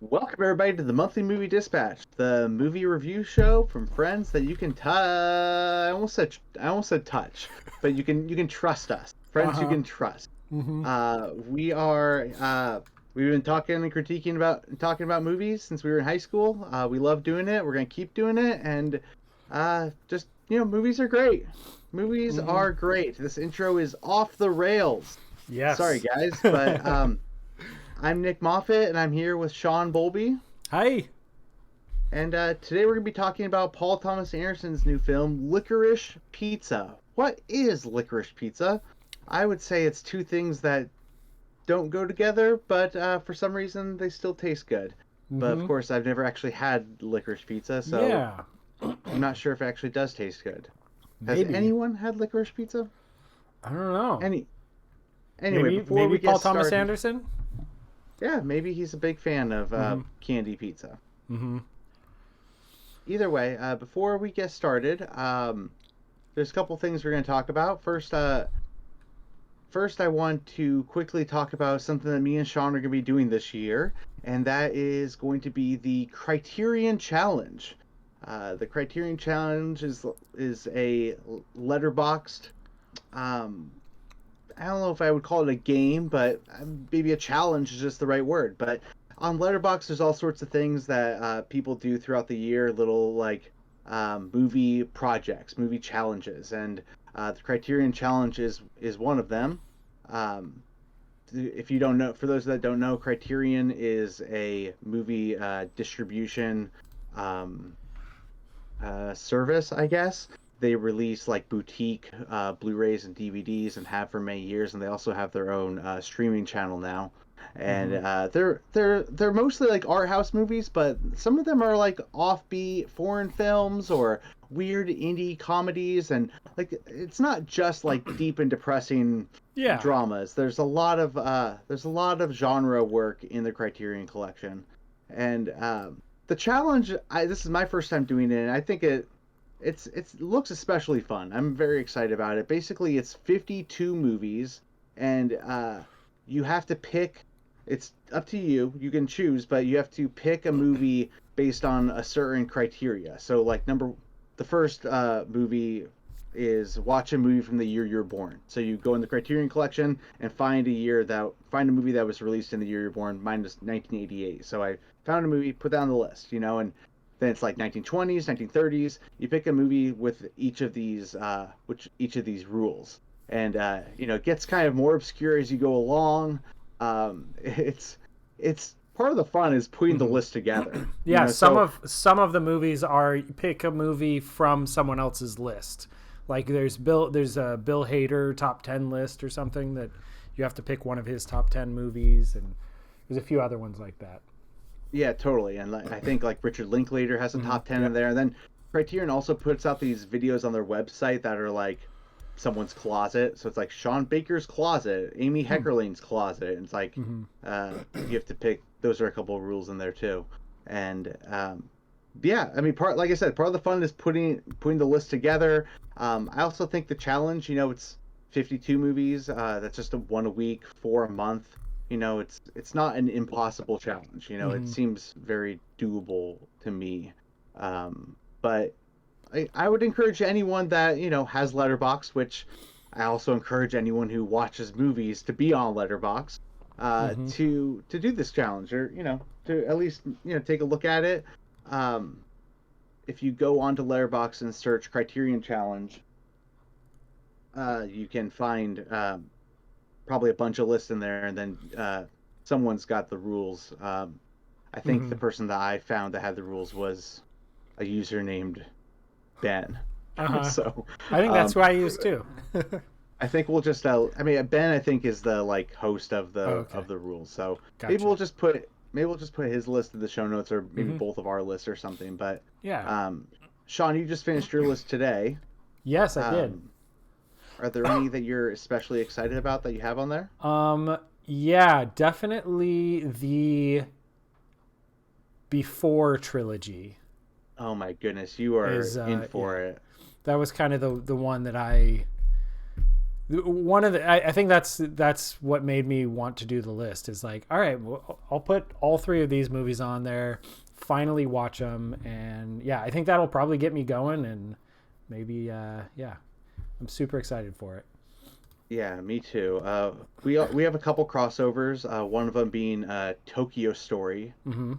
Welcome everybody to the Monthly Movie Dispatch, the movie review show from friends that you can touch. I almost said touch, but you can trust us, friends you Uh-huh. can trust. Mm-hmm. We've been talking and talking about movies since we were in high school. We love doing it. We're gonna keep doing it, and just movies are great. Movies Mm-hmm. are great. This intro is off the rails. Sorry Yes. guys, but I'm Nick Moffat, and I'm here with Sean Bolby. Hi. And today we're going to be talking about Paul Thomas Anderson's new film, Licorice Pizza. What is Licorice Pizza? I would say it's two things that don't go together, but for some reason they still taste good. But of Mm-hmm. course, I've never actually had licorice pizza, so Yeah. I'm not sure if it actually does taste good. Has Maybe. anyone had licorice pizza? I don't know. Any Anyway, Maybe before we get Paul Thomas started, Anderson? yeah, maybe he's a big fan of Mm-hmm. candy pizza. Mm-hmm. Either way, before we get started, there's a couple things we're going to talk about. First, I want to quickly talk about something that me and Sean are going to be doing this year, and that is going to be the Criterion Challenge. The Criterion Challenge is a letterboxed. Um, I don't know if I would call it a game, but maybe a challenge is just the right word. But on Letterboxd, there's all sorts of things that people do throughout the year, little like movie projects, movie challenges, and the Criterion Challenge is one of them. Um, if you don't know, for those that don't know, Criterion is a movie distribution um, service, I guess. They release like boutique Blu-rays and DVDs and have for many years, and they also have their own streaming channel now. And Mm-hmm. they're mostly like art house movies, but some of them are like offbeat foreign films or weird indie comedies, and like it's not just like deep and depressing Yeah. dramas. There's a lot of genre work in the Criterion Collection, and the challenge. This is my first time doing it, and I think it looks especially fun. I'm very excited about it. Basically, it's 52 movies, and you have to pick. It's up to you. You can choose, but you have to pick a movie based on a certain criteria. So, like the first movie is watch a movie from the year you're born. So you go in the Criterion Collection and find a movie that was released in the year you're born. Mine is 1988. So I found a movie, put that on the list, and then it's like 1920s, 1930s. You pick a movie with each of these rules, and it gets kind of more obscure as you go along. It's part of the fun is putting the Mm-hmm. list together. Yeah, some So of some of the movies are pick a movie from someone else's list. Like there's a Bill Hader top 10 list or something that you have to pick one of his top 10 movies, and there's a few other ones like that. yeah, totally. And like, I think like Richard Linklater has a Mm-hmm. top 10 in Yep. there. And then Criterion also puts out these videos on their website that are like someone's closet. So it's like Sean Baker's closet, Amy Hmm. Heckerling's closet. And it's like Mm-hmm. you have to pick. Those are a couple of rules in there too. And yeah, I mean, like I said, part of the fun is putting the list together. I also think the challenge, it's 52 movies. That's just one a week, four a month. It's not an impossible challenge. It Mm-hmm. seems very doable to me. But I would encourage anyone that has Letterbox, which I also encourage anyone who watches movies to be on Letterbox, Mm-hmm. to do this challenge, or to at least take a look at it. Um, if you go onto Letterbox and search Criterion Challenge, you can find probably a bunch of lists in there, and then someone's got the rules. I think Mm-hmm. the person that I found that had the rules was a user named Ben. Uh-huh. So I think that's um, who I use too. I think we'll just I mean Ben I think is the like host of Oh, the okay. rules. So maybe Gotcha. we'll just put his list in the show notes, or maybe Mm-hmm. both of our lists or something. But Yeah. um, Sean, you just finished your list today. Yes, I did. Um, are there any that you're especially excited about that you have on there? Um, yeah, definitely the Before trilogy Oh my goodness, you are is in yeah. for it. That was kind of the one that I One of the I think that's what made me want to do the list is like, all right, well, I'll put all three of these movies on there, finally watch them, and yeah, I think that'll probably get me going, and maybe yeah, I'm super excited for it. Yeah, me too. We have a couple crossovers. One of them being Tokyo Story. Mm-hmm.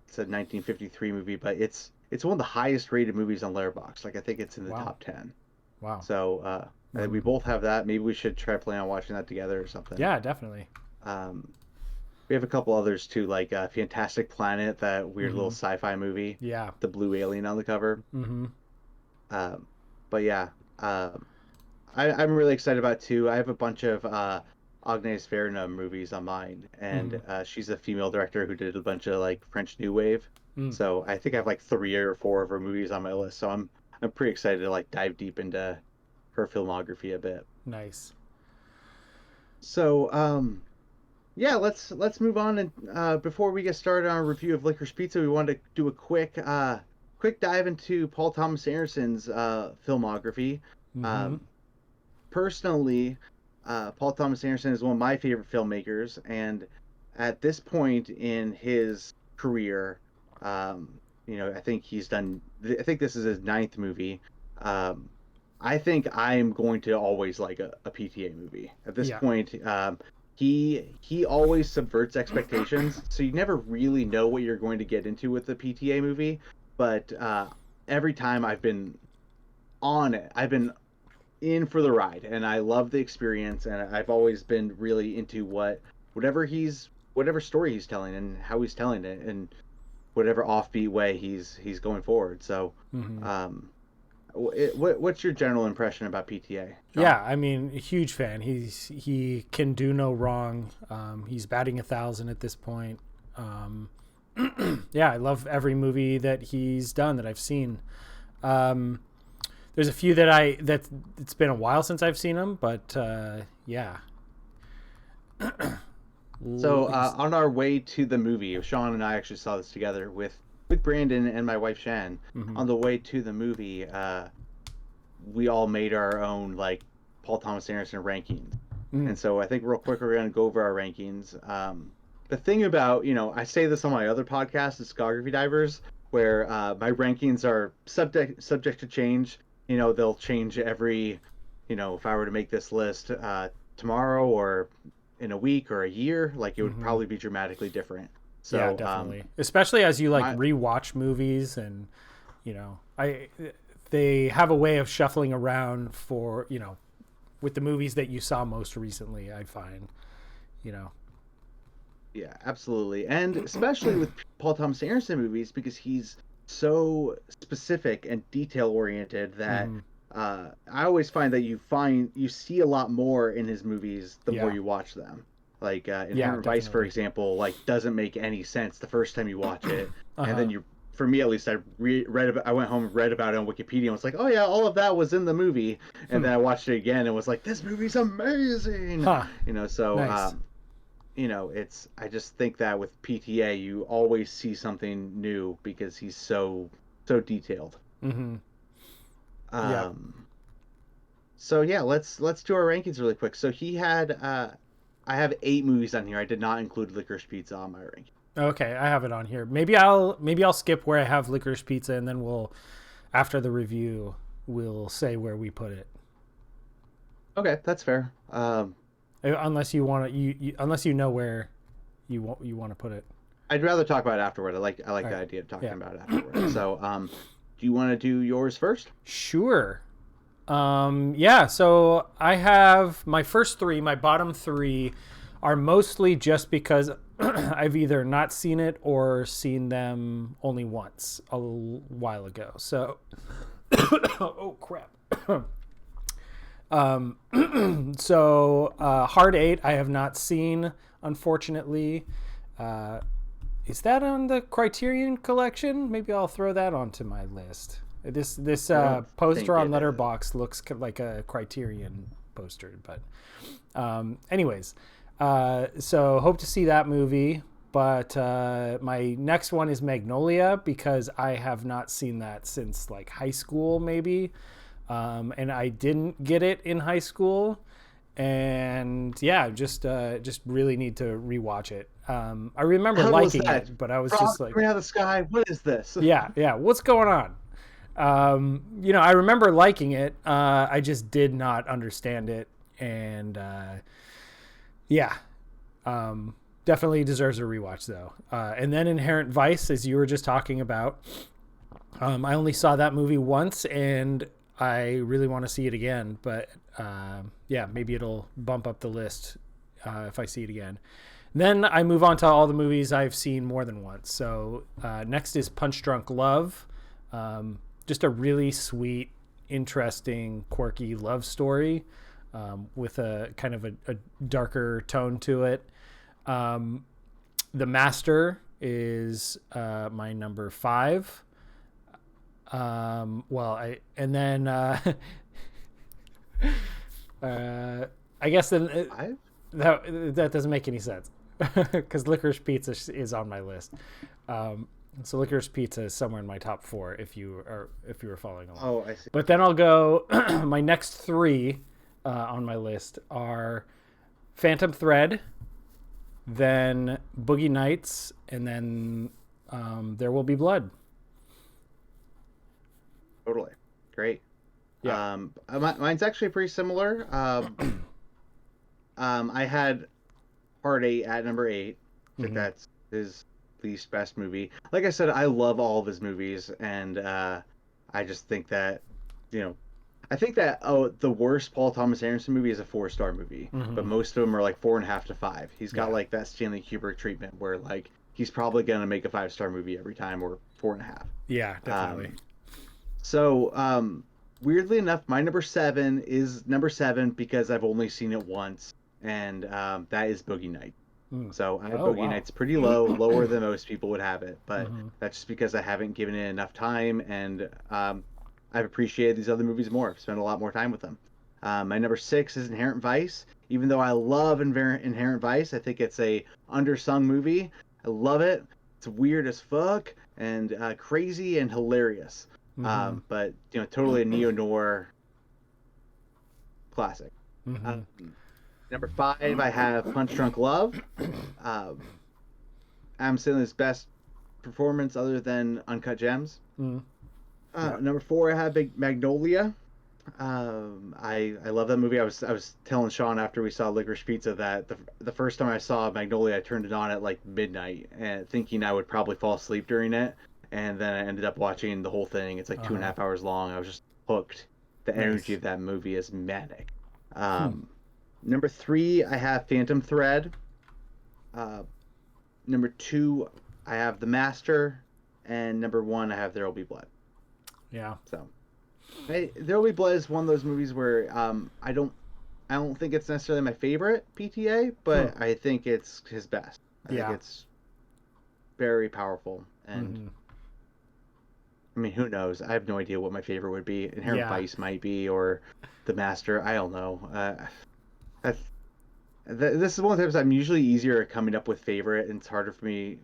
It's a 1953 movie, but it's one of the highest rated movies on Letterboxd. Like I think it's in the Wow. top 10. Wow. So I think we both have that. Maybe we should try playing on watching that together or something. Yeah, definitely. Um, we have a couple others too, like Fantastic Planet, that weird little Mm-hmm. sci-fi movie, Yeah. the blue alien on the cover. Mm-hmm. Um, but yeah, I'm really excited about it too. I have a bunch of Agnes Varda movies on mine, and Mm-hmm. she's a female director who did a bunch of like French New Wave. Mm. So I think I have like 3 or 4 of her movies on my list. So I'm pretty excited to like dive deep into her filmography a bit. Nice. So yeah, let's move on, and before we get started on a review of Licorice Pizza, we wanted to do a quick dive into Paul Thomas Anderson's filmography. Mm-hmm. Um, Personally, Paul Thomas Anderson is one of my favorite filmmakers, and at this point in his career, I think I think this is his ninth movie. Um, I think I'm going to always like a PTA movie. At this Yeah. point, he always subverts expectations, so you never really know what you're going to get into with the PTA movie. But every time I've been on it, I've been in for the ride, and I love the experience, and I've always been really into whatever story he's telling and how he's telling it, and whatever offbeat way he's going forward. So, Mm-hmm. what's your general impression about PTA, Sean? Yeah, I mean, a huge fan. He can do no wrong. He's batting 1,000 at this point. Yeah, I love every movie that he's done that I've seen. There's a few that it's been a while since I've seen them, but yeah. So on our way to the movie, Sean and I actually saw this together with Brandon and my wife Shan. Mm-hmm. On the way to the movie, we all made our own like Paul Thomas Anderson rankings, Mm. and so I think real quick we're gonna go over our rankings. The thing about I say this on my other podcast, Discography Divers, where my rankings are subject to change. They'll change every, if I were to make this list tomorrow or in a week or a year, like it would Mm-hmm. probably be dramatically different. So Yeah, definitely. Especially as you like my, rewatch movies, and they have a way of shuffling around for with the movies that you saw most recently. I find, you know. yeah, absolutely, and especially with Paul Thomas Anderson movies, because he's so specific and detail oriented that Mm-hmm. I always find that you see a lot more in his movies the more Yeah. you watch them. Like Yeah, Inherent Vice, for definitely. example, like doesn't make any sense the first time you watch it, and Uh-huh. then for me at least, I went home and read about it on Wikipedia and was like, oh yeah, all of that was in the movie, and then I watched it again and was like, this movie's amazing. Huh. So Nice. I just think that with PTA you always see something new because he's so detailed. Mm-hmm. Yeah. So yeah, let's do our rankings really quick. So he had I have 8 movies on here. I did not include Licorice Pizza on my ranking. Okay, I have it on here. Maybe I'll skip where I have Licorice Pizza, and then after the review, we'll say where we put it. Okay, that's fair. Unless you want to, unless you know where you want to put it. I'd rather talk about it afterward. I like the right. idea of talking Yeah. about it afterward. So do you want to do yours first? Sure. Yeah, so I have my first 3, my bottom 3 are mostly just because I've either not seen it or seen them only once a while ago. So, oh crap. So Hard 8 I have not seen, unfortunately. Is that on the Criterion collection? Maybe I'll throw that onto my list. This don't think poster on it Letterboxd looks like a Criterion poster, but anyways, so hope to see that movie. But my next one is Magnolia, because I have not seen that since like high school, maybe. and I didn't get it in high school. And yeah, just really need to rewatch it. I remember How was liking that? it, but I was Frog just like, coming out of the sky. What is this? yeah, what's going on? I remember liking it. I just did not understand it, and yeah, definitely deserves a rewatch though. And then Inherent Vice, as you were just talking about, I only saw that movie once, and I really want to see it again. But yeah, maybe it'll bump up the list if I see it again. Then I move on to all the movies I've seen more than once. So next is Punch Drunk Love. Just a really sweet, interesting, quirky love story with a kind of a darker tone to it. The Master is my number 5. I guess then that doesn't make any sense because Licorice Pizza is on my list. So Licorice Pizza is somewhere in my top 4 if you were following along. Oh, I see. But then I'll go. My next 3 on my list are Phantom Thread, then Boogie Nights, and then There Will Be Blood. Totally. Great. Yeah. Mine's actually pretty similar. I had Part 8 at number 8. I think that's his least best movie. Like I said, I love all of his movies, and I just think that, I think that the worst Paul Thomas Anderson movie is a 4-star movie, but most of them are like 4.5 to 5. He's got like that Stanley Kubrick treatment where like he's probably gonna make a 5-star movie every time, or 4.5. Yeah, definitely. So weirdly enough, my number 7 is number 7 because I've only seen it once, and that is Boogie Night. So I have Boogie Night's pretty lower than most people would have it, but that's just because I haven't given it enough time, and I've appreciated these other movies more. I've spent a lot more time with them. My number 6 is Inherent Vice. Even though I love Inherent Vice, I think it's a undersung movie. I love it. It's weird as fuck and crazy and hilarious. But totally a neo-noir classic. Number 5, I have Punch Drunk Love. Adam Sandler's best performance other than Uncut Gems. Number 4, I have Magnolia. I love that movie. I was telling Shaun after we saw Licorice Pizza that the first time I saw Magnolia, I turned it on at like midnight, and thinking I would probably fall asleep during it, and then I ended up watching the whole thing. It's like 2.5 hours long. I was just hooked. The energy of that movie is manic. Number 3, I have Phantom Thread. Number 2, I have The Master, and number 1, I have There Will Be Blood. Yeah. So, There Will Be Blood is one of those movies where I don't think it's necessarily my favorite PTA, but I think it's his best. I think it's very powerful, and I mean, who knows? I have no idea what my favorite would be. Inherent Vice might be, or The Master. I don't know. This is one of the times I'm usually easier at coming up with favorite, and it's harder for me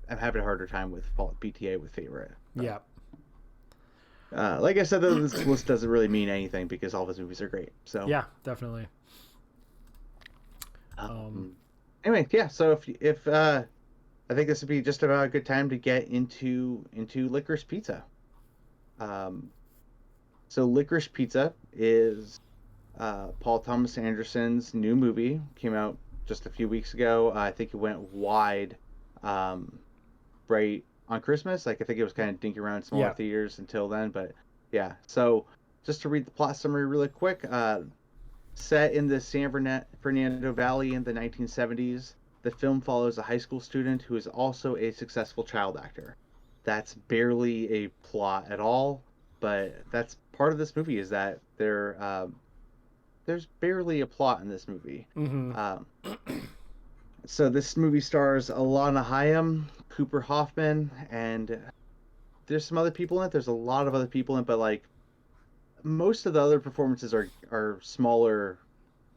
I'm having a harder time with PTA with favorite. Yeah. Like I said, though, this list doesn't really mean anything because all of his movies are great. So yeah, definitely. Anyway, yeah. So if I think this would be just about a good time to get into Licorice Pizza. So Licorice Pizza is Paul Thomas Anderson's new movie. Came out just a few weeks ago. I think it went wide right on Christmas. Like I think it was kind of dinky around smaller theaters until then. But yeah, so just to read the plot summary really quick. Set in the San Fernando Valley in the 1970s, the film follows a high school student who is also a successful child actor. That's barely a plot at all, but that's part of this movie is that there's barely a plot in this movie. So this movie stars Alana Hayam, Cooper Hoffman, and there's some other people in it. There's a lot of other people in it, but like most of the other performances are smaller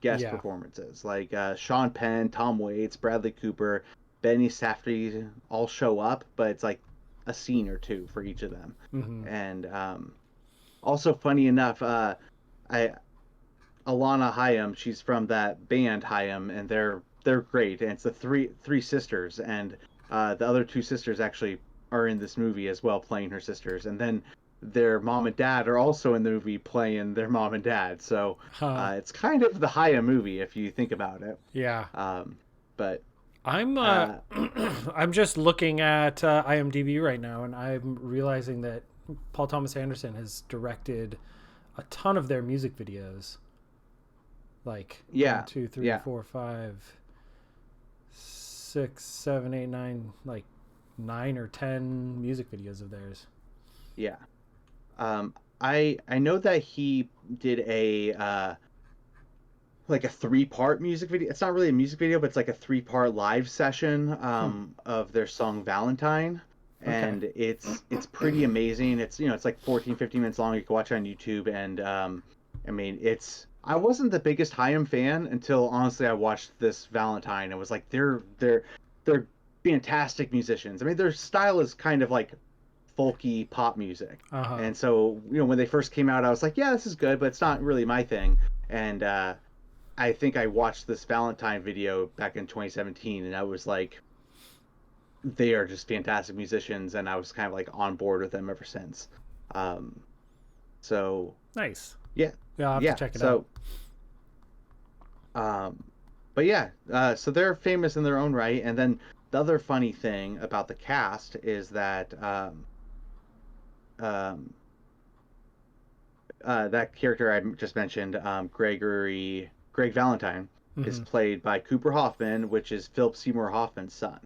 guest performances. Like Sean Penn, Tom Waits, Bradley Cooper, Benny Safdie all show up, but it's like a scene or two for each of them. Mm-hmm. And also, funny enough, I Alana Hayam, she's from that band Hayam, and they're great. And it's the three sisters, and the other two sisters actually are in this movie as well, playing her sisters. And then their mom and dad are also in the movie playing their mom and dad. So Huh. it's kind of the Hayam movie if you think about it. Yeah. But I'm uh, I'm just looking at IMDb right now, and I'm realizing that Paul Thomas Anderson has directed a ton of their music videos. Like yeah, 1, 2, 3, yeah, 4, 5, 6, 7, 8, 9, like 9 or 10 music videos of theirs. yeah. I know that he did a like a three-part music video. It's not really a music video, but it's like a three-part live session Hmm. of their song Valentine. Okay. And it's pretty amazing. It's it's like 14, 15 minutes long. You can watch it on YouTube. And I mean, it's I wasn't the biggest Haim fan until honestly I watched this Valentine and was like they're fantastic musicians. I mean, their style is kind of like folky pop music. Uh huh. And so, when they first came out, I was like, yeah, this is good, but it's not really my thing. And I think I watched this Valentine video back in 2017, and I was like, they are just fantastic musicians, and I was kind of like on board with them ever since. Um, so Nice. yeah, Yeah, I'll have to yeah. check it out. So, um, but yeah, so they're famous in their own right. And then the other funny thing about the cast is that um, that character I just mentioned, Greg Valentine, is Mm-hmm. played by Cooper Hoffman, which is Philip Seymour Hoffman's son.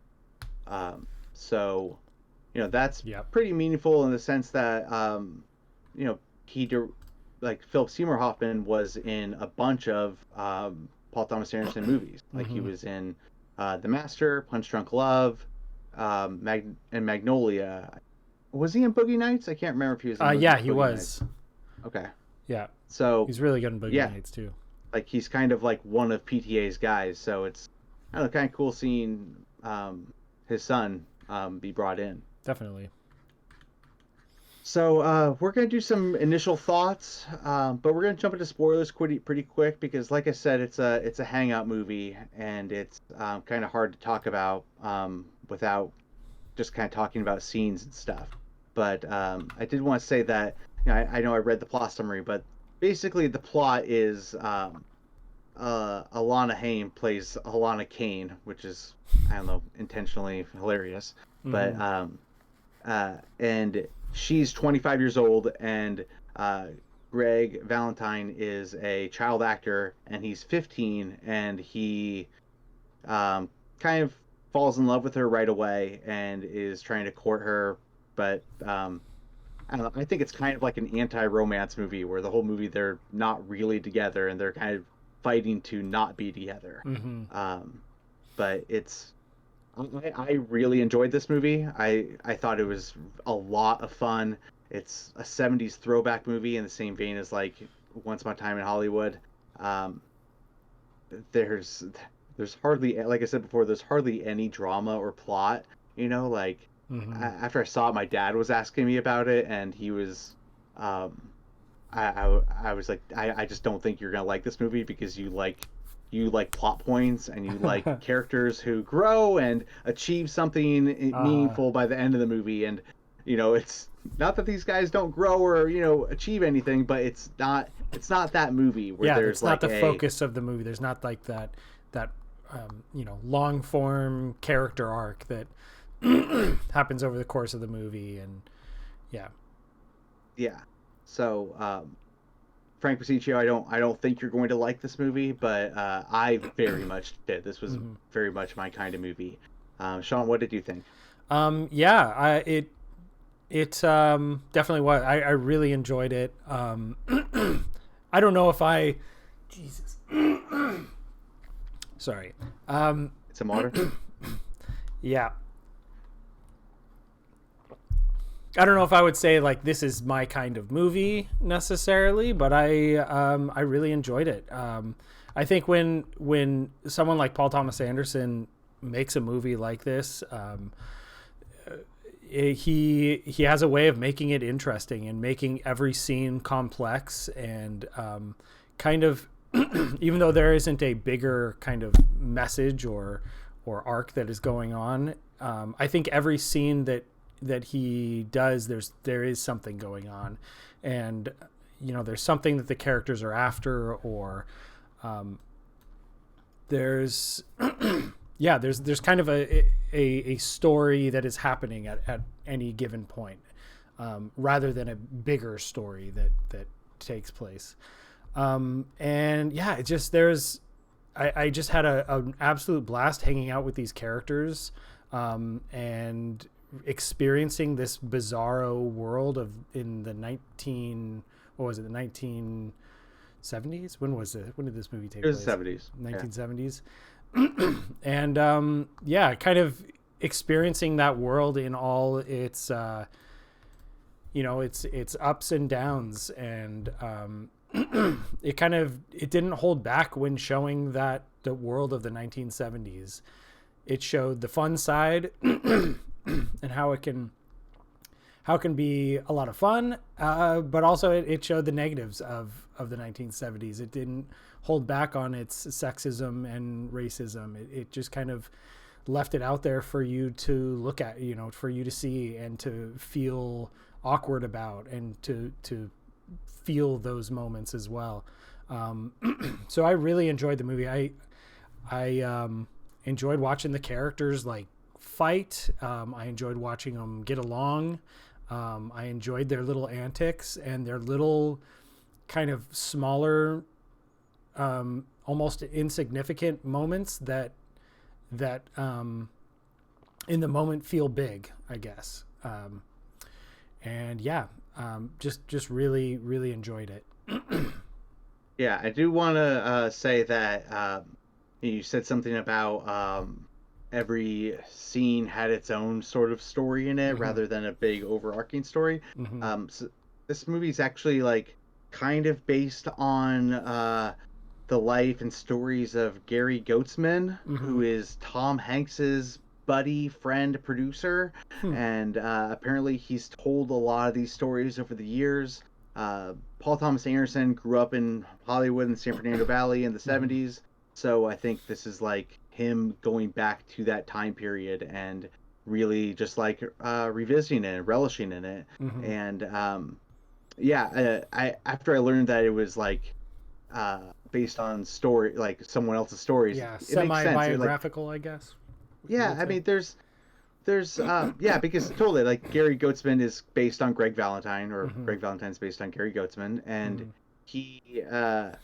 So, that's Yep. pretty meaningful in the sense that, you know, he like Philip Seymour Hoffman was in a bunch of Paul Thomas Anderson movies. Like he Mm-hmm. was in The Master, Punch Drunk Love, and Magnolia. Was he in Boogie Nights? I can't remember if he was in Yeah, he Boogie Nights. was. Okay. Yeah, So, he's really good in Boogie yeah, Nights too. like he's kind of like one of PTA's guys. So it's, I don't know, kind of cool seeing his son be brought in. Definitely. So we're gonna do some initial thoughts, but we're gonna jump into spoilers pretty quick because, like I said, it's a hangout movie, and it's kind of hard to talk about without just kind of talking about scenes and stuff. But I did want to say that I know I read the plot summary, but basically the plot is Alana Haim plays Alana Kane, which is, I don't know, intentionally hilarious. But Mm-hmm. and she's 25 years old, and Greg Valentine is a child actor, and he's 15, and he kind of falls in love with her right away and is trying to court her. But I don't know. I think it's kind of like an anti-romance movie where the whole movie they're not really together and they're kind of fighting to not be together. Mm-hmm. Um, but I really enjoyed this movie. I thought it was a lot of fun. It's a 70s throwback movie in the same vein as like Once Upon a Time in Hollywood. Um, there's there's hardly, like I said before, there's hardly any drama or plot. Like Mm-hmm. after I saw it, my dad was asking me about it, and he was, um, I was like, I just don't think you're gonna like this movie because you like plot points and you like characters who grow and achieve something uh, meaningful by the end of the movie. And it's not that these guys don't grow or achieve anything, but it's not that movie where yeah, there's that's not like the a focus of the movie. There's not like that long form character arc that happens over the course of the movie, and yeah. yeah. So Frank Pasiccio, I don't think you're going to like this movie, but I very much did. This was Mm-hmm. very much my kind of movie. Shaun, what did you think? Yeah, it definitely was. I really enjoyed it. I don't know if I, Jesus, sorry. Some water? Yeah, I don't know if I would say like this is my kind of movie necessarily, but I really enjoyed it. I think when someone like Paul Thomas Anderson makes a movie like this, he has a way of making it interesting and making every scene complex and kind of even though there isn't a bigger kind of message or arc that is going on, I think every scene that he does, there is something going on, and there's something that the characters are after, or there's there's kind of a story that is happening at any given point, rather than a bigger story that takes place. And yeah, it just I just had an absolute blast hanging out with these characters, and experiencing this bizarro world in the 1970s. When did this movie take place? It was the 70s. 1970s. And kind of experiencing that world in all its its ups and downs, and it didn't hold back when showing the world of the 1970s. It showed the fun side and how it can be a lot of fun, but also it showed the negatives of the 1970s. It didn't hold back on its sexism and racism. It just kind of left it out there for you to look at, for you to see and to feel awkward about, and to feel those moments as well. So I really enjoyed the movie. I enjoyed watching the characters like fight. I enjoyed watching them get along. I enjoyed their little antics and their little kind of smaller, almost insignificant moments that in the moment feel big, I guess. And yeah, just really, really enjoyed it. Yeah, I do want to say that you said something about every scene had its own sort of story in it, rather than a big overarching story. So this movie's actually like kind of based on the life and stories of Gary Goetzman, who is Tom Hanks's buddy, friend, producer, and apparently he's told a lot of these stories over the years. Paul Thomas Anderson grew up in Hollywood in the San Fernando Valley in the 70s, so I think this is like him going back to that time period and really just like revisiting it and relishing in it. And I after I learned that it was like based on story, like someone else's stories, Yeah, it makes sense. semi-biographical, I guess. Yeah, I mean, there's because totally, like, Gary Goetzman is based on Greg Valentine, or Greg Valentine's based on Gary Goetzman, and he it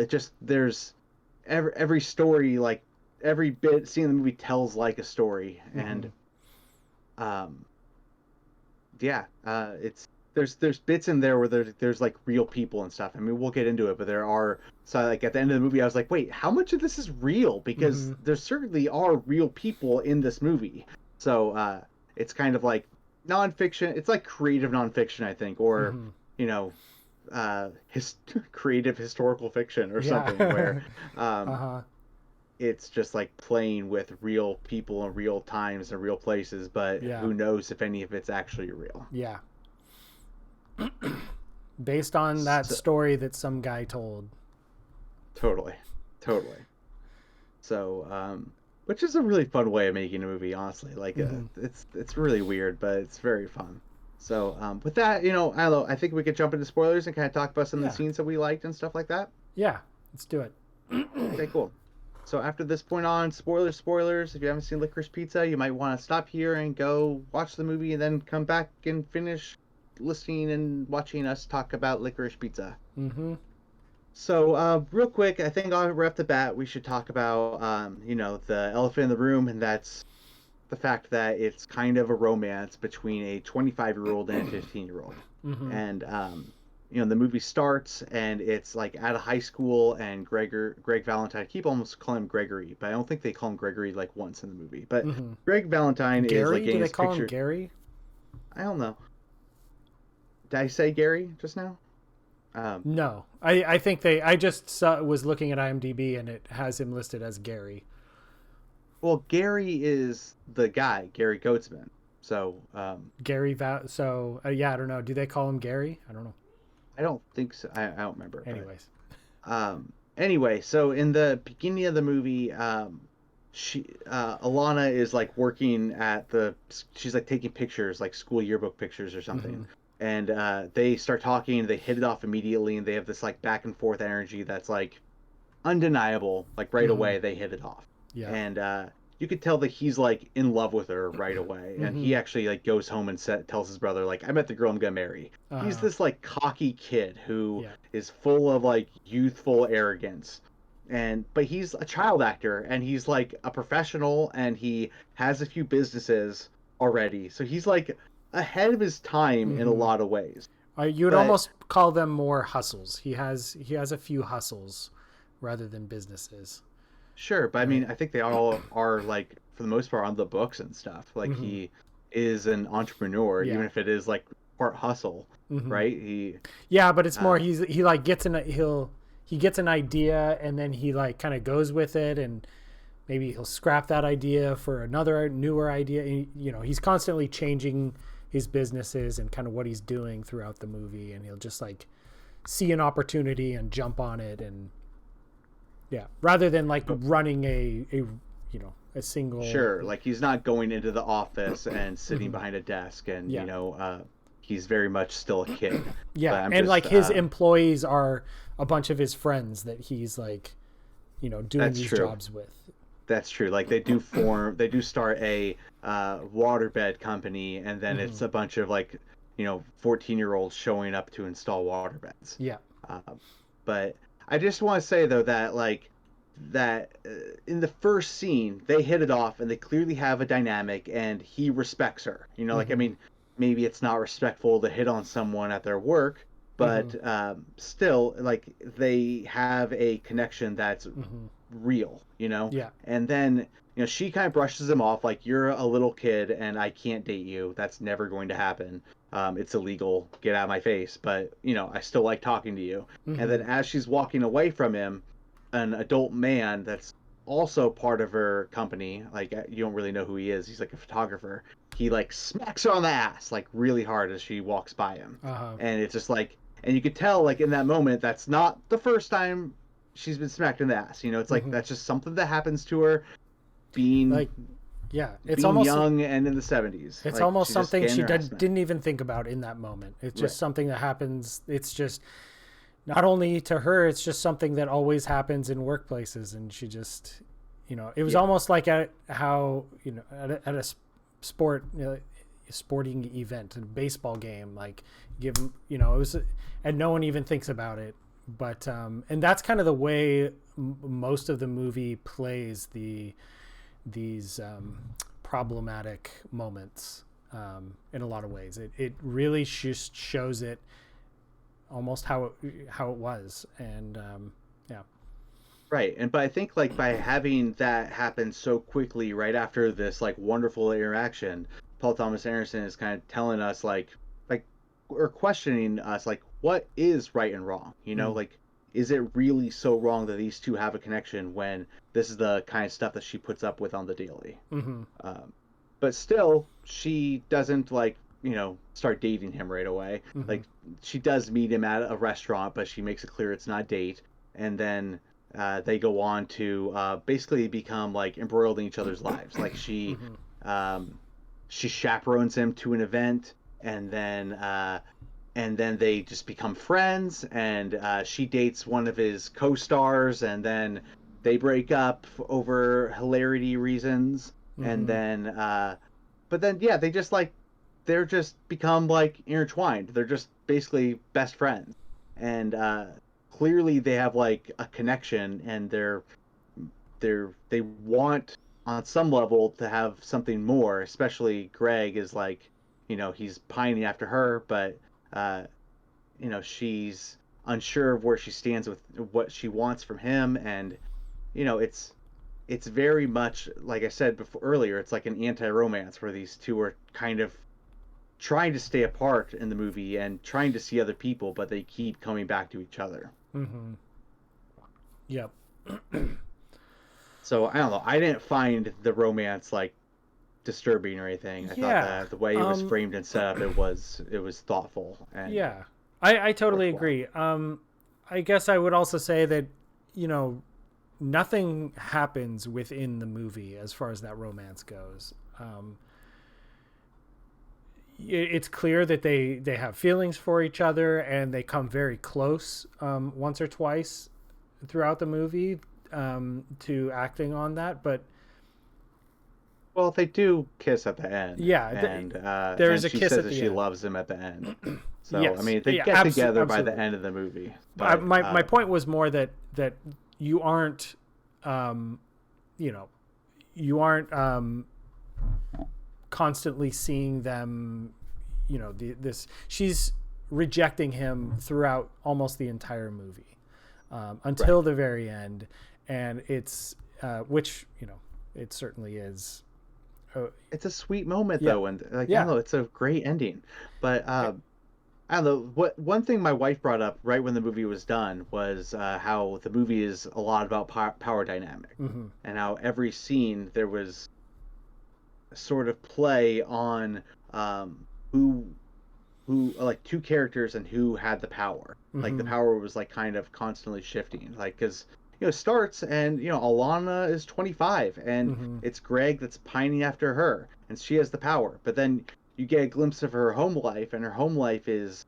just, there's every story, like every bit scene in the movie tells like a story, and it's there's bits in there where there's like real people and stuff. I mean, we'll get into it, but there are, so like at the end of the movie I was like, wait, how much of this is real? Because there certainly are real people in this movie. So it's kind of like nonfiction. It's like creative nonfiction, I think, or creative historical fiction or something, where it's just like playing with real people and real times and real places, but who knows if any of it's actually real. Yeah. Based on that story that some guy told. Totally. So, which is a really fun way of making a movie, honestly. Like, it's really weird, but it's very fun. So, with that, I think we could jump into spoilers and kind of talk about some of the scenes that we liked and stuff like that. Yeah, let's do it. Okay, cool. So after this point on, spoilers. If you haven't seen Licorice Pizza, you might want to stop here and go watch the movie and then come back and finish listening and watching us talk about Licorice Pizza. So real quick, I think right off the bat we should talk about the elephant in the room, and that's the fact that it's kind of a romance between a 25-year-old and a 15-year-old. And the movie starts and it's like at a high school, and Greg Valentine, I keep almost calling him Gregory, but I don't think they call him Gregory like once in the movie. But Greg Valentine is like getting his picture. Call him Gary? I don't know. Did I say Gary just now? No, I think I just was looking at IMDb and it has him listed as Gary. Well, Gary is the guy, Gary Goetzman. So Yeah, I don't know. Do they call him Gary? I don't know. I don't think so. I don't remember. Anyways. Anyway, so in the beginning of the movie, Alana is like working at she's like taking pictures, like school yearbook pictures or something. Mm-hmm. And they start talking, they hit it off immediately, and they have this like back and forth energy that's like undeniable. Like right Mm-hmm. away, they hit it off. Yeah. And you could tell that he's like in love with her right away. And Mm-hmm. he actually like goes home and tells his brother, like, I met the girl I'm gonna marry. He's Uh-huh. this like cocky kid who Yeah. is full of like youthful arrogance. But he's a child actor and he's like a professional and he has a few businesses already. So he's like ahead of his time in a Mm-hmm. lot of ways. You would But almost call them more hustles. He has a few hustles rather than businesses, sure, but I right? mean, I think they all are like for the most part on the books and stuff. Like Mm-hmm. he is an entrepreneur, Yeah. even if it is like part hustle, Mm-hmm. right? He Yeah, but it's more uh he like he gets an idea and then he like kind of goes with it, and maybe he'll scrap that idea for another newer idea. He's constantly changing his businesses and kind of what he's doing throughout the movie, and he'll just like see an opportunity and jump on it. And yeah, rather than like running a single. sure, like he's not going into the office and sitting Mhm. behind a desk and Yeah. he's very much still a kid. But Yeah, I'm and like just his employees are a bunch of his friends that he's like doing that's these true. jobs with. That's true. Like they do start a waterbed company, and then Hmm. it's a bunch of like 14-year-olds showing up to install waterbeds. Yeah. Uh, but I just want to say though that in the first scene they hit it off and they clearly have a dynamic, and he respects her. Like I Hmm. mean, maybe it's not respectful to hit on someone at their work, Hmm. but still, like they have a connection that's Hmm. real. Yeah. And then she kind of brushes him off like, you're a little kid and I can't date you. That's never going to happen. It's illegal. Get out of my face. But I still like talking to you. And then Hmm. as she's walking away from him, an adult man that's also part of her company, like you don't really know who he is, he's like a photographer, he like smacks her on the ass like really hard as she walks by him. Uh-huh. And it's just like, and you could tell like in that moment that's not the first time she's been smacked in the ass. It's like Hmm. that's just something that happens to her being Like, yeah, it's being almost young and in the 70s. it's Like almost she's just something getting she her ass smacked. didn't even think about in that moment. It's Right. just something that happens. It's just not only to her, it's just something that always happens in workplaces, and she just it was Yeah. almost like at how at a sport sporting event, a baseball game, like give it was, and no one even thinks about it. But and that's kind of the way most of the movie plays these problematic moments, in a lot of ways. It really just shows it almost how it was. And yeah. Right. But I think like by having that happen so quickly right after this like wonderful interaction, Paul Thomas Anderson is kind of telling us like or questioning us like what is right and wrong? Mm. Like is it really so wrong that these two have a connection when this is the kind of stuff that she puts up with on the daily? Mm-hmm. Um, but still, she doesn't like start dating him right away. Mm-hmm. Like she does meet him at a restaurant, but she makes it clear it's not a date. And then they go on to basically become like embroiled in each other's lives. Like Mm-hmm. um, she chaperones him to an event, and then they just become friends. And she dates one of his co-stars, and then they break up over hilarity reasons. And Mm-hmm. then but then yeah, they're just become like intertwined. They're just basically best friends. And clearly they have like a connection, and they want on some level to have something more. Especially Greg is like, he's pining after her, but uh, she's unsure of where she stands with what she wants from him. And it's very much like I said before earlier. It's like an anti-romance where these two are kind of trying to stay apart in the movie and trying to see other people, but they keep coming back to each other. Mm-hmm. Yep. So I don't know. I didn't find the romance like disturbing or anything. I thought Yeah. that the way it was framed and set up, it was thoughtful and Yeah. I totally worthwhile. agree. I guess I would also say that, you know, nothing happens within the movie as far as that romance goes. It's clear that they have feelings for each other, and they come very close once or twice throughout the movie to acting on that. But Well, they do kiss at the end, yeah, there is and a she kiss says at that the she end. loves him at the end. So I Yes, mean, they yeah, get together by the absolutely. end of the movie. But My point was more that you aren't, you know, you aren't constantly seeing them. You know, this she's rejecting him throughout almost the entire movie until right. the very end, and it's which, you know, it certainly is. It's a sweet moment Yeah, though, and like I don't yeah, know, it's a great ending. But I don't know what one thing my wife brought up right when the movie was done was how the movie is a lot about power dynamic, mm-hmm. and how every scene there was sort of play on um, who like two characters and who had the power. Like the Mm-hmm. power was like kind of constantly shifting. Like because it starts and Alana is 25 and Mm-hmm. it's Greg that's pining after her and she has the power. But then you get a glimpse of her home life and her home life is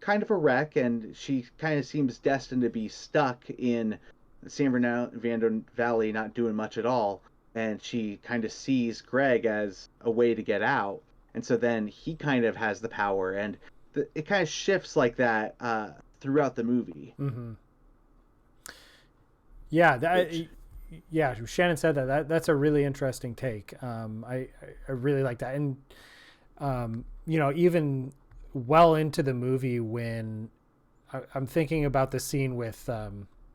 kind of a wreck and she kind of seems destined to be stuck in San Fernando Valley not doing much at all, and she kind of sees Greg as a way to get out, and so then he kind of has the power, and it kind of shifts like that throughout the movie. Mm-hmm. Yeah, Which yeah. Shannon said that's a really interesting take. I really like that, and you know, even well into the movie when I'm thinking about the scene with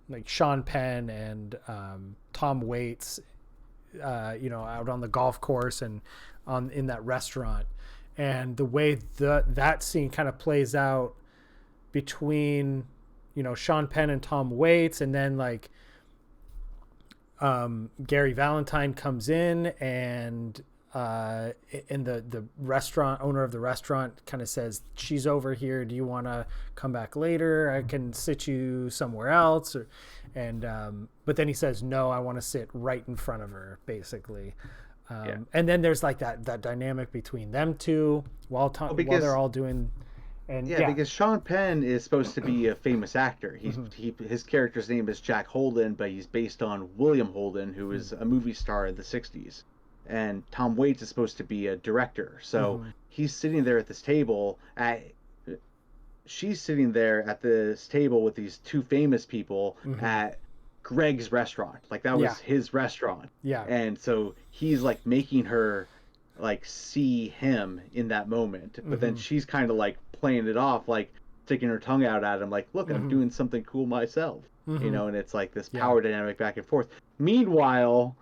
like Sean Penn and Tom Waits, you know, out on the golf course and on in that restaurant, and the way that scene kind of plays out between, you know, Sean Penn and Tom Waits, and then like Gary Valentine comes in and the restaurant owner of the restaurant kind of says, she's over here, do you want to come back later, I can sit you somewhere else, and but then he says, no, I want to sit right in front of her, basically. yeah, And then there's like that dynamic between them two well, while they're because all doing, and yeah, yeah. because Sean Penn is supposed to be a famous actor. Mm-hmm. His character's name is Jack Holden, but he's based on William Holden, who was a movie star in the '60s. And Tom Waits is supposed to be a director, so Mm-hmm. he's sitting there at this table. She's sitting there at this table with these two famous people Mm-hmm. at Greg's restaurant. Like that Yeah, was his restaurant, yeah. and so he's like making her like see him in that moment, but then Mm-hmm. she's kind of like playing it off, like sticking her tongue out at him, like, look, I'm Mm-hmm. doing something cool myself, Mm-hmm. and it's like this Yeah. power dynamic back and forth. Meanwhile,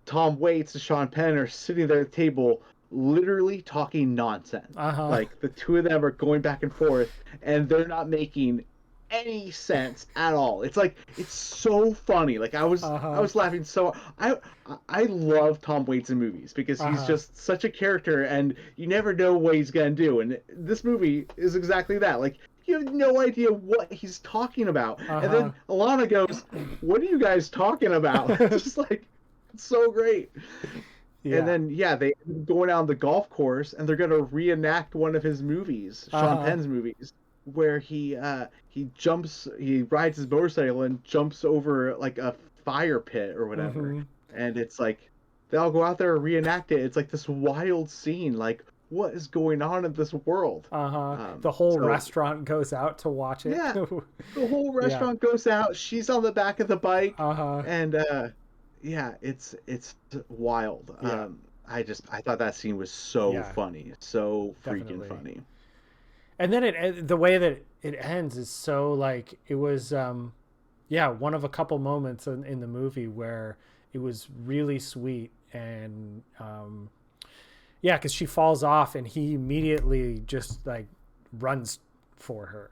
Tom Waits and Sean Penn are sitting there at the table literally talking nonsense. Uh-huh. Like the two of them are going back and forth and they're not making any sense at all. It's like it's so funny. Like I Uh-huh. was laughing so I love Tom Waits in movies because he's Uh-huh. just such a character and you never know what he's gonna do. And this movie is exactly that. Like you have no idea what he's talking about. And Uh-huh. then Alana goes, "What are you guys talking about?" It's just like it's so great. And Yeah. then yeah, they end up going out on the golf course and they're gonna reenact one of his movies, Sean Uh-huh. Penn's movies, where he rides his motorcycle and jumps over like a fire pit or whatever. Mm-hmm. And it's like they all go out there and reenact it. It's like this wild scene, like what is going on in this world? Uh-huh. The whole So restaurant goes out to watch it. yeah, the whole Yeah. restaurant goes out. She's on the back of the bike, Uh-huh. and yeah, it's wild. Yeah. I thought that scene was so Yeah. funny, so freaking Definitely. funny. And then the way that it ends is so like it was yeah, one of a couple moments in the movie where it was really sweet, and yeah, because she falls off and he immediately just like runs for her,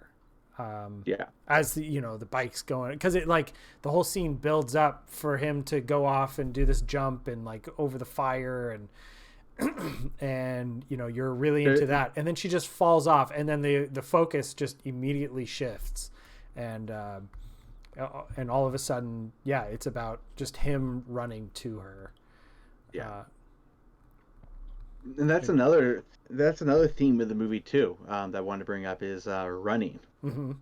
Yeah, as the, you know, the bike's going, because it like the whole scene builds up for him to go off and do this jump and like over the fire, and and you're really There- into that, and then she just falls off, and then the focus just immediately shifts, and all of a sudden, yeah, it's about just him running to her. yeah. uh, And that's another theme of the movie too, that I wanted to bring up is running. mm-hmm.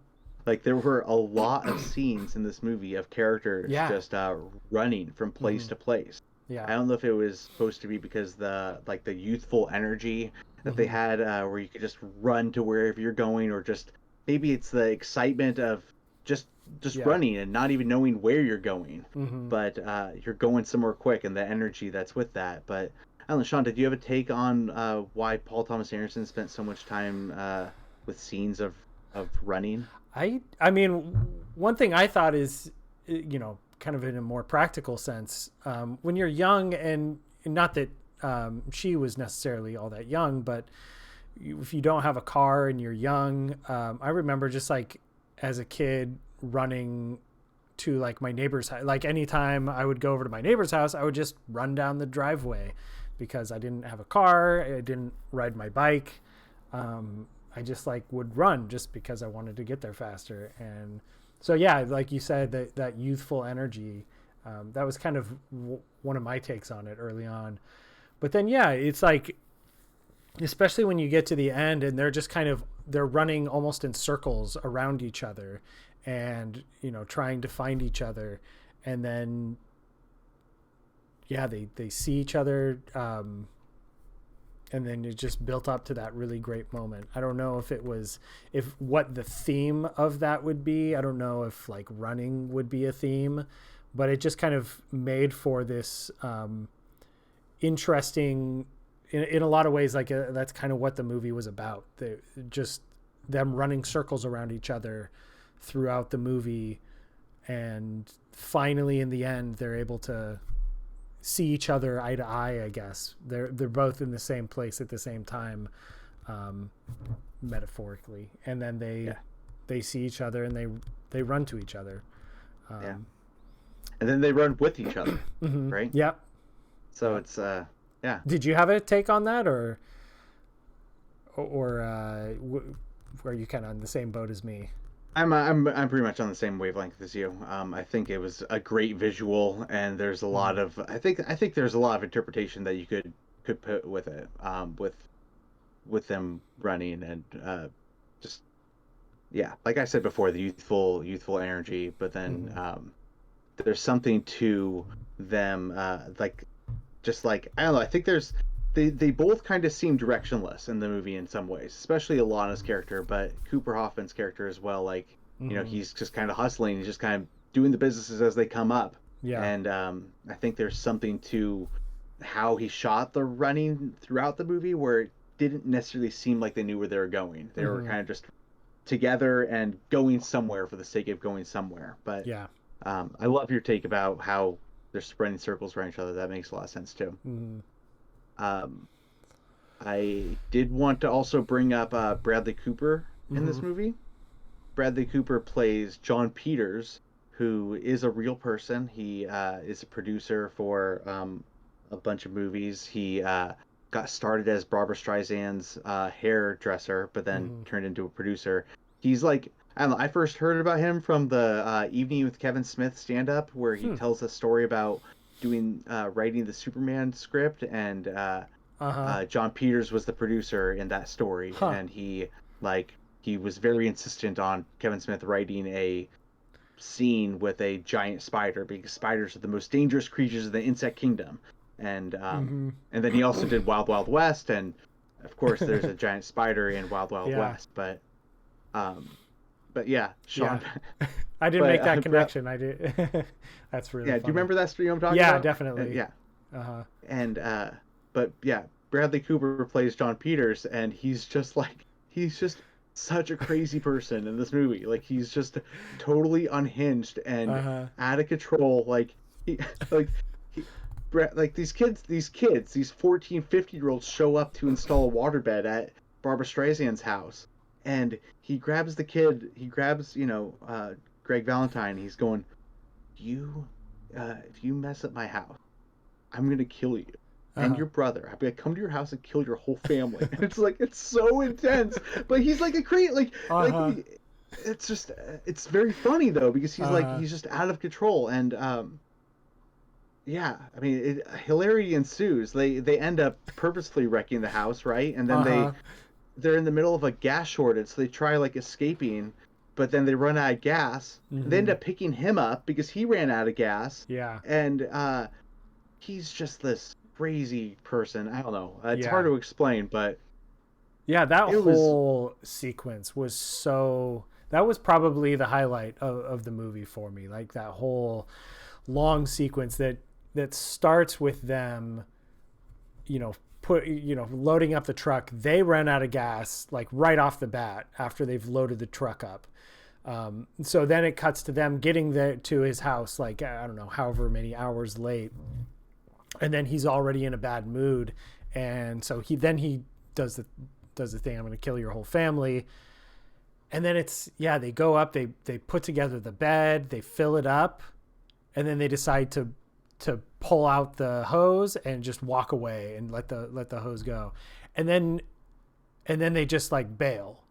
Like there were a lot of scenes in this movie of characters Yeah. just running from place Mm-hmm. to place. Yeah. I don't know if it was supposed to be because the youthful energy that they Mm-hmm. had, where you could just run to wherever you're going, or just maybe it's the excitement of just just Yeah. running and not even knowing where you're going, Mm-hmm. but you're going somewhere quick, and the energy that's with that. But I don't know, Sean, did you have a take on why Paul Thomas Anderson spent so much time with scenes of running? I mean, one thing I thought is, kind of in a more practical sense, when you're young, and not that she was necessarily all that young, but if you don't have a car and you're young, I remember just like as a kid running to like my neighbor's house. Like anytime I would go over to my neighbor's house, I would just run down the driveway because I didn't have a car. I didn't ride my bike. I just like would run just because I wanted to get there faster. And so, yeah, like you said, that youthful energy, that was kind of one of my takes on it early on. But then, yeah, it's like, especially when you get to the end and they're running almost in circles around each other and, trying to find each other. And then, yeah, they see each other. And then it just built up to that really great moment. I don't know if what the theme of that would be. I don't know if like running would be a theme, but it just kind of made for this interesting, in a lot of ways, like that's kind of what the movie was about. Just them running circles around each other throughout the movie, and finally in the end they're able to see each other eye to eye. I guess they're both in the same place at the same time, metaphorically, and then they see each other and they run to each other. Yeah, and then they run with each other, Mm-hmm. right? Yep. So it's yeah. Did you have a take on that, or are you kind of on the same boat as me? I'm pretty much on the same wavelength as you. I think it was a great visual, and there's a lot Mm-hmm. of I think there's a lot of interpretation that you could put with it, with them running and just yeah, like I said before, the youthful energy, but then Mm-hmm. there's something to them, like just like I don't know. I think they both kind of seem directionless in the movie in some ways, especially Alana's character, but Cooper Hoffman's character as well. Like Mm-hmm. he's just kind of hustling. He's just kind of doing the businesses as they come up, Yeah. and I think there's something to how he shot the running throughout the movie where it didn't necessarily seem like they knew where they were going. They were Mm-hmm. kind of just together and going somewhere for the sake of going somewhere. But Yeah. I love your take about how they're spreading circles around each other. That makes a lot of sense too. Mm-hmm. Um, I did want to also bring up Bradley Cooper in Mm-hmm. this movie. Bradley Cooper plays John Peters, who is a real person. He is a producer for a bunch of movies. He got started as Barbra Streisand's hairdresser, but then Mm-hmm. turned into a producer. He's like, I don't know. I first heard about him from the Evening with Kevin Smith stand-up, where he Hmm. tells a story about doing writing the Superman script, and Uh-huh. John Peters was the producer in that story, Huh. and like he was very insistent on Kevin Smith writing a scene with a giant spider because spiders are the most dangerous creatures in the insect kingdom, and Mm-hmm. and then he also did Wild Wild West, and of course there's a giant spider in Wild Wild Yeah. West, um, but yeah, Yeah. Sean, I didn't but make that connection. I did. That's really yeah, do you funny. remember that stream I'm talking Yeah, about? definitely. Yeah, Uh-huh. and but yeah, Bradley Cooper plays John Peters, and he's just such a crazy person in this movie. Like he's just totally unhinged and Uh-huh. out of control. Like he like he like these 14, 50-year-olds show up to install a waterbed at Barbara Streisand's house, and he grabs Greg Valentine. He's going, you if you mess up my house, I'm gonna kill you. and Uh-huh. your brother. I'm gonna come to your house and kill your whole family. And it's like it's so intense, but he's like a great like Uh-huh. it's just it's very funny though because Uh-huh. he's just out of control and yeah, I mean hilarity ensues. They end up purposefully wrecking the house, right? And then Uh-huh. they're in the middle of a gas shortage, so they try like escaping, but then they run out of gas. And they end Mm-hmm. up picking him up because he ran out of gas, Yeah. and he's just this crazy person. I don't know. It's hard Yeah. to explain, but Yeah, that it was. whole sequence was that was probably the highlight of the movie for me. Like that whole long sequence that starts with them, loading up the truck. They run out of gas like right off the bat after they've loaded the truck up. So then it cuts to them getting there to his house, like, I don't know, however many hours late. And then he's already in a bad mood. And so he does the thing. I'm going to kill your whole family. And then they go up, they put together the bed, they fill it up, and then they decide to pull out the hose and just walk away and let the hose go. And then they just like bail.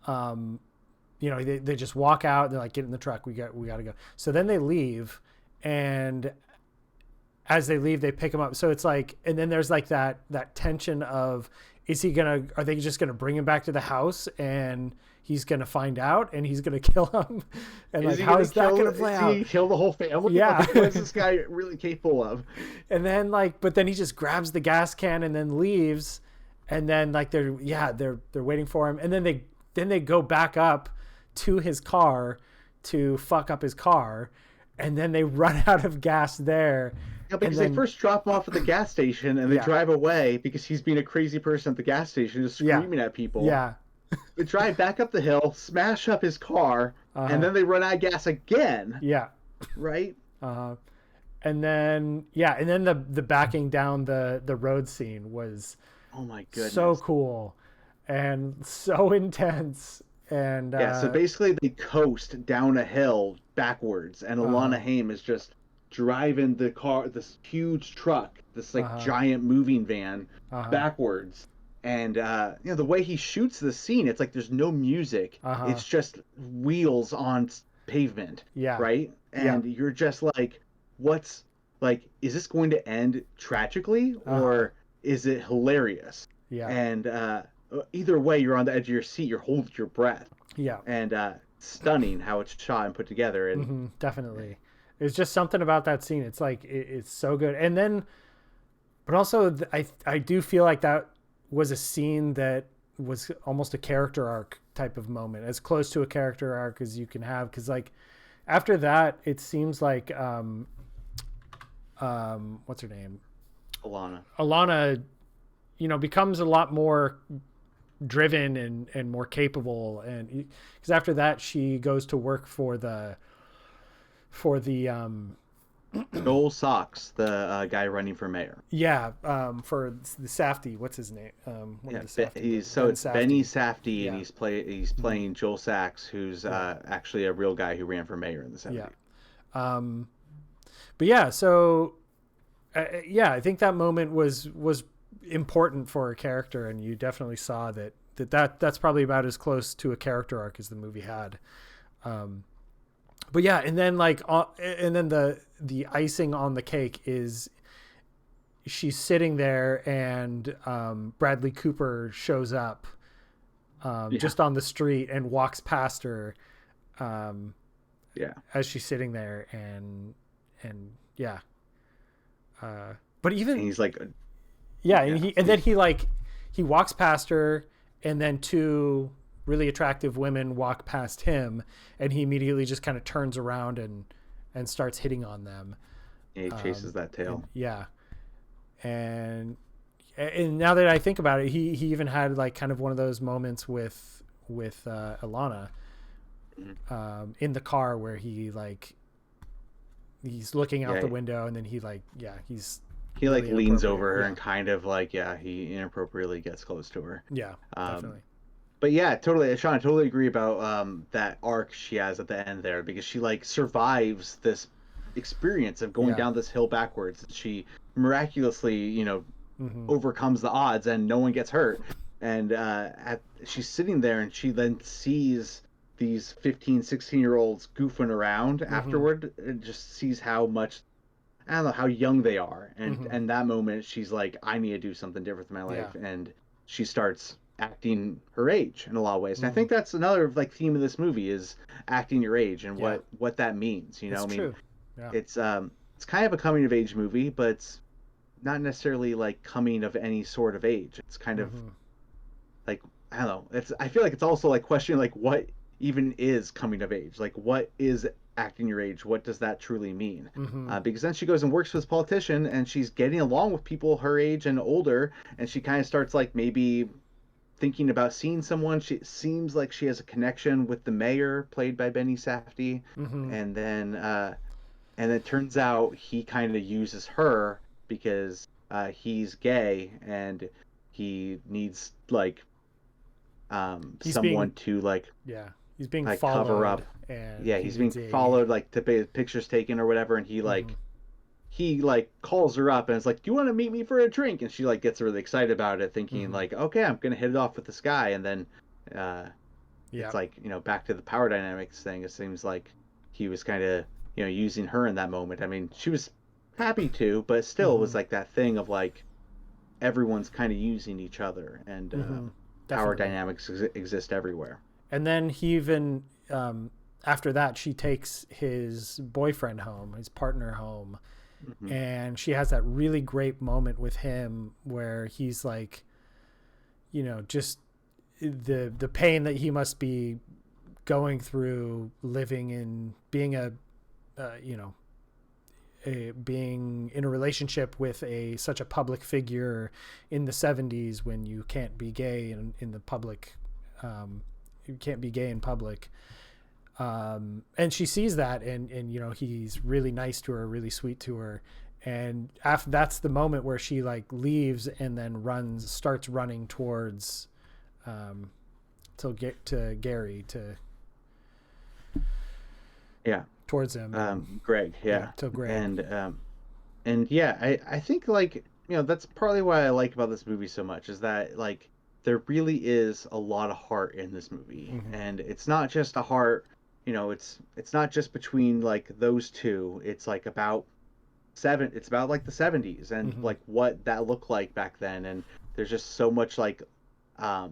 They just walk out. They're like, get in the truck. We got to go. So then they leave, and as they leave, they pick him up. So it's like, and then there's like that tension of, are they just gonna bring him back to the house and he's gonna find out and he's gonna kill him? And Is like, he how gonna is that kill? gonna play Is out? he kill the whole family? Yeah. Like, what is this guy really capable of? And then but then he just grabs the gas can and then leaves. And then like they're waiting for him. And then they go back up to his car to fuck up his car. And then they run out of gas there. Yeah, because they first drop him off at the gas station and they drive away because he's being a crazy person at the gas station, just screaming at people. Yeah. They drive back up the hill, smash up his car, and then they run out of gas again. Yeah. Right? And then the backing down the road scene was Oh my goodness. so cool and so intense. And yeah, so basically they coast down a hill backwards, and Alana Haim is just driving the car, this huge truck, this like giant moving van, backwards. And the way he shoots the scene, it's like there's no music. It's just wheels on pavement. Yeah. Right? And you're just like, what's like, is this going to end tragically or is it hilarious? Yeah. And either way, you're on the edge of your seat. You're holding your breath. Yeah. And stunning how it's shot and put together. And definitely, it's just something about that scene. It's like it's so good. And then, but also, I do feel like that was a scene that was almost a character arc type of moment, as close to a character arc as you can have. Because like after that, it seems like what's her name? Alana, becomes a lot more driven and more capable, and because after that she goes to work for the Joel Sachs, the guy running for mayor. For the Safdie, what's his name? It's Benny Safdie, and he's playing Joel Sachs, who's actually a real guy who ran for mayor in the 70s. But yeah, so I think that moment was important for a character, and you definitely saw that's probably about as close to a character arc as the movie had. But yeah, and then the icing on the cake is she's sitting there, and Bradley Cooper shows up just on the street and walks past her as she's sitting there, and but even and he's like and then he walks past her, and then two really attractive women walk past him, and he immediately just kind of turns around and starts hitting on them. He chases that tail. And now that I think about it, he even had like kind of one of those moments with Alana in the car where he's looking out the window, and then he really leans over her and kind of he inappropriately gets close to her. Definitely. But yeah, totally, Shaun, I totally agree about that arc she has at the end there, because she survives this experience of going down this hill backwards. She miraculously, overcomes the odds and no one gets hurt. And she's sitting there and she then sees these 15, 16-year-olds goofing around afterward, and just sees how much, I don't know, how young they are. And that moment she's like, I need to do something different in my life. Yeah. And she starts acting her age in a lot of ways. And I think that's another like theme of this movie is acting your age and what that means. You know, It's I mean, true. Yeah. It's kind of a coming of age movie, but it's not necessarily like coming of any sort of age. It's kind of like, I don't know. I feel like it's also like questioning like what even is coming of age. Like what is acting your age? What does that truly mean? Because then she goes and works with this politician and she's getting along with people her age and older, and she kind of starts like maybe thinking about seeing someone. She seems like she has a connection with the mayor, played by Benny Safdie, and then it turns out he kind of uses her because he's gay and he needs like He's someone being to like he's being cover followed, up. and Yeah, he he's being needs a followed, like to pictures taken or whatever, and he like calls her up and is like, "Do you want to meet me for a drink?" And she like gets really excited about it, thinking like, "Okay, I'm gonna hit it off with this guy." And then it's like, you know, back to the power dynamics thing. It seems like he was kind of, you know, using her in that moment. I mean, she was happy to, but still it was like that thing of like everyone's kind of using each other, and power definitely. dynamics exist everywhere. And then he even after that, she takes his boyfriend home, his partner home, and she has that really great moment with him where he's like, you know, just the pain that he must be going through, living in being you know, being in a relationship with such a public figure in the 70s when you can't be gay in the public, you can't be gay in public. And she sees that, and you know, he's really nice to her, really sweet to her. And after that's the moment where she like leaves and then starts running towards, to get to Gary, Yeah. towards him. Greg, yeah. To Greg. And yeah, I think like, you know, that's partly why I like about this movie so much, is that like there really is a lot of heart in this movie. And it's not just a heart, you know, it's not just between like those two. It's like it's about like the 70s and like what that looked like back then. And there's just so much like I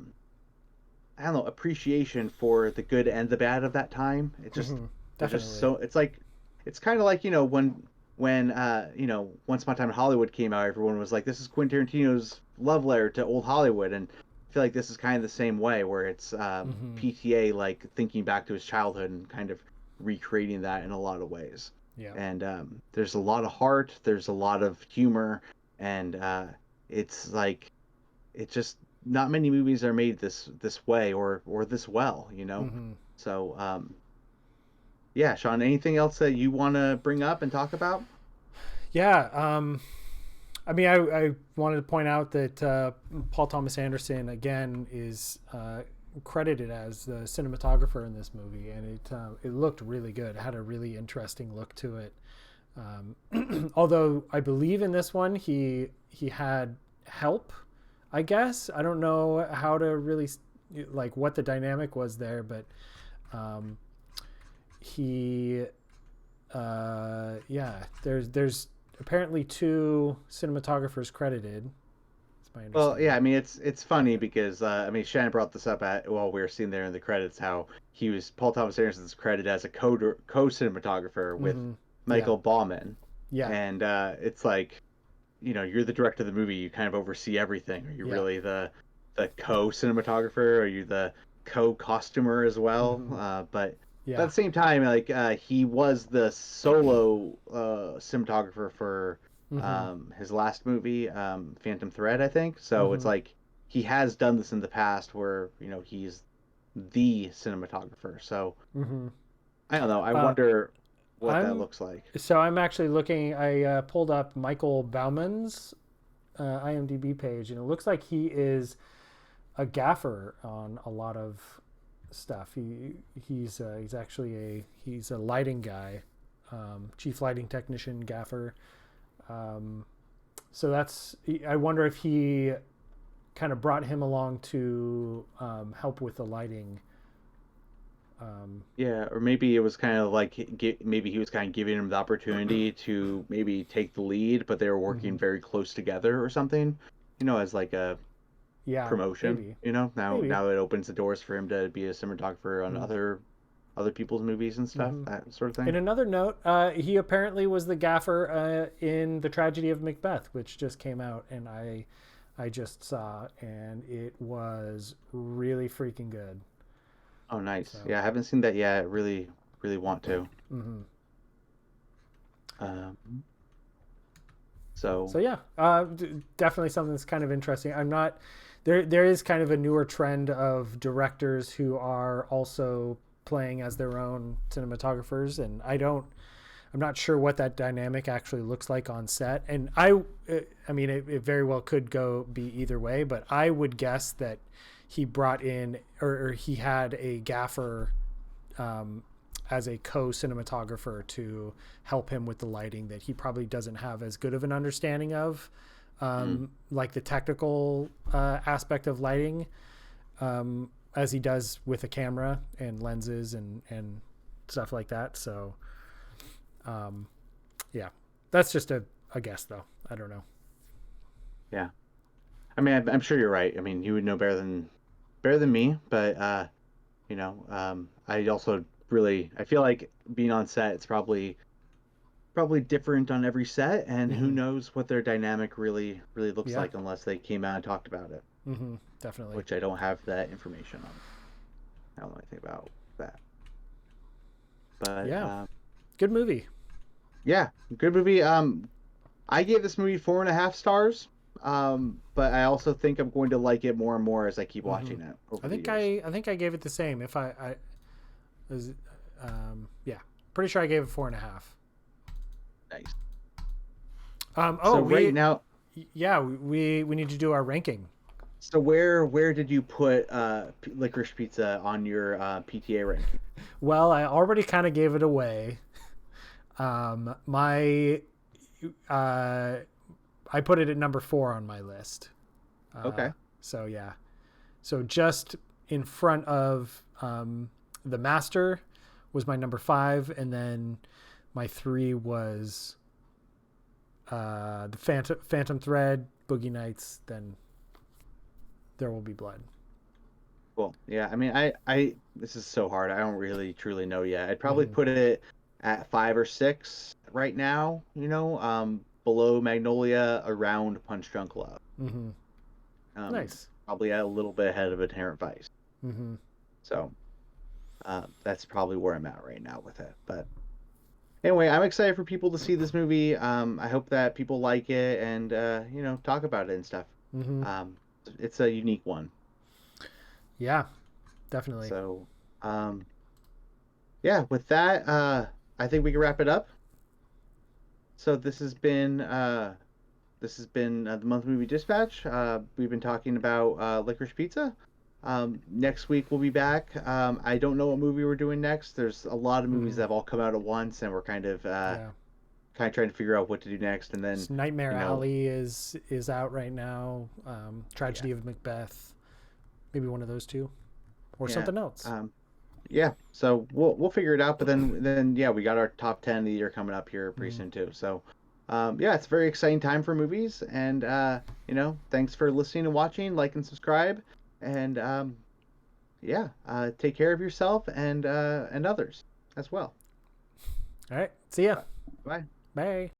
don't know, appreciation for the good and the bad of that time. It just there's just Definitely. so it's kind of like, you know, when you know, Once Upon a Time in Hollywood came out, everyone was like, this is Quentin Tarantino's love letter to old Hollywood. And I feel like this is kind of the same way, where it's PTA like thinking back to his childhood and kind of recreating that in a lot of ways. Yeah. And there's a lot of heart, there's a lot of humor, and it's like, it's just not many movies are made this way or this well, you know. So yeah, Shaun, anything else that you want to bring up and talk about? Yeah. I mean, I wanted to point out that Paul Thomas Anderson again is credited as the cinematographer in this movie, and it looked really good. It had a really interesting look to it. Although I believe in this one he had help. I guess I don't know how to really like what the dynamic was there, but he yeah, there's apparently two cinematographers credited. That's my Well, understanding. yeah, I mean, it's funny because I mean, Shannon brought this up while we were seeing there in the credits, how Paul Thomas Anderson's credited as a co cinematographer with Yeah, Michael Bauman, yeah, and it's like, you know, you're the director of the movie, you kind of oversee everything. Are you yeah, really the co cinematographer? Are you the co costumer as well? But at yeah. the same time, like he was the solo cinematographer for his last movie, Phantom Thread, I think. So it's like he has done this in the past, where, you know, he's the cinematographer. So I don't know. I Uh, wonder what that I'm looks like. I'm actually looking. I pulled up Michael Bauman's IMDb page, and it looks like he is a gaffer on a lot of stuff. He's actually he's a lighting guy, chief lighting technician, gaffer. So that's, I wonder if he kind of brought him along to help with the lighting. Yeah, or maybe it was kind of like maybe he was kind of giving him the opportunity to maybe take the lead, but they were working Mhm. very close together or something, as like a Yeah, promotion, maybe, maybe. now it opens the doors for him to be a cinematographer on Mm. other people's movies and stuff, Hmm. that sort of In thing. another note, he apparently was the gaffer in The Tragedy of Macbeth, which just came out, and I just saw, and it was really freaking good. Oh, nice. So, Yeah, I haven't seen that yet. I really, really want to. hmm Um, so so yeah, definitely something that's kind of interesting. I'm not there. There is kind of a newer trend of directors who are also playing as their own cinematographers, and I'm not sure what that dynamic actually looks like on set. And I mean, it very well could go be either way, but I would guess that he brought in, or he had a gaffer um, as a co-cinematographer to help him with the lighting that he probably doesn't have as good of an understanding of, mm, like the technical aspect of lighting, as he does with a camera and lenses and stuff like that. So um, yeah, that's just a guess though. I don't know. yeah. I mean, I'm sure you're right. I mean, you would know better than me, but I also really I feel like being on set, it's probably different on every set, and who Mm-hmm. knows what their dynamic really looks Yeah. like unless they came out and talked about it, Mm-hmm. Definitely. which I don't have that information on. I don't know anything about that. But Yeah. Good movie. yeah, good movie. I gave this movie 4.5 stars. But I also think I'm going to like it more and more as I keep Mm-hmm. watching it over the years. I think I gave it the same. If I was, yeah, pretty sure I gave it 4.5. Nice. Oh, So right now, yeah, we need to do our ranking. so where did you put Licorice Pizza on your PTA ranking? Well, I already kind of gave it away. My uh, I put it at number 4 on my list. Okay. So yeah, so just in front of the Master was my number 5, and then my 3 was the Phantom Thread, Boogie Nights, then There Will Be Blood. Cool. Yeah, I mean, I this is so hard. I don't really truly know yet. I'd probably Mm-hmm. put it at 5 or 6 right now, below Magnolia, around Punch Drunk Love. Mm-hmm. Um, Nice. Probably a little bit ahead of Inherent Vice. Mm-hmm. So, that's probably where I'm at right now with it. But anyway, I'm excited for people to see this movie. I hope that people like it and talk about it and stuff. Mm-hmm. Um, it's a unique one. Yeah, definitely. So, um, yeah, with that, I think we can wrap it up. So this has been the monthly movie dispatch. We've been talking about Licorice Pizza. Next week we'll be back. I don't know what movie we're doing next. There's a lot of movies Mm-hmm. that have all come out at once, and we're Yeah. kind of trying to figure out what to do next. And then, So Nightmare you know, Alley is out right now. yeah, Tragedy of Macbeth. Maybe one of those two, or yeah, something else. yeah. So we'll figure it out. But then yeah, we got our top 10 of the year coming up here pretty Mm-hmm. soon too. So yeah, it's a very exciting time for movies. And thanks for listening and watching. Like and subscribe. And yeah, take care of yourself and others as well. All right. See ya. Bye. Bye. Bye.